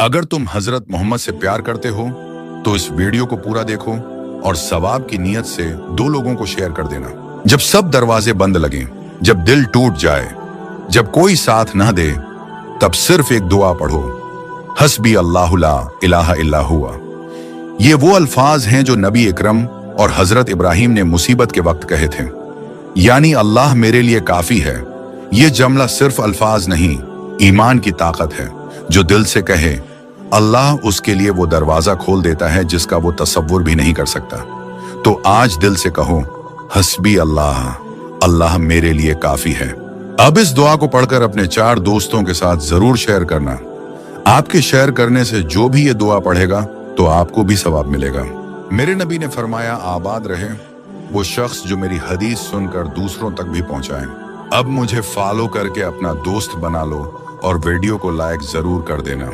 अगर तुम हजरत मोहम्मद से प्यार करते हो तो इस वीडियो को पूरा देखो और सवाब की नीयत से 2 लोगों को शेयर कर देना। जब सब दरवाजे बंद लगे, जब दिल टूट जाए, जब कोई साथ ना दे, तब सिर्फ एक दुआ पढ़ो, हस्बी अल्लाहु ला इलाहा इल्ला हुवा। ये वो अल्फाज हैं जो नबी इकरम और हजरत इब्राहिम ने मुसीबत के वक्त कहे थे, यानी अल्लाह मेरे लिए काफी है। ये जुमला सिर्फ अल्फाज नहीं, ईमान की ताकत है। जो दिल से कहे, अल्लाह उसके लिए वो दरवाजा खोल देता है जिसका वो तसव्वुर भी नहीं कर सकता। तो आज दिल से कहो, हस्बी अल्लाह, अल्लाह मेरे लिए काफी है। अब इस दुआ को पढ़कर अपने 4 दोस्तों के साथ जरूर शेयर करना। आपके शेयर करने से जो भी ये दुआ पढ़ेगा तो आपको भी सवाब मिलेगा। मेरे नबी ने फरमाया, आबाद रहे वो शख्स जो मेरी हदीस सुनकर दूसरों तक भी पहुंचाए। अब मुझे फॉलो करके अपना दोस्त बना लो और वीडियो को लाइक जरूर कर देना।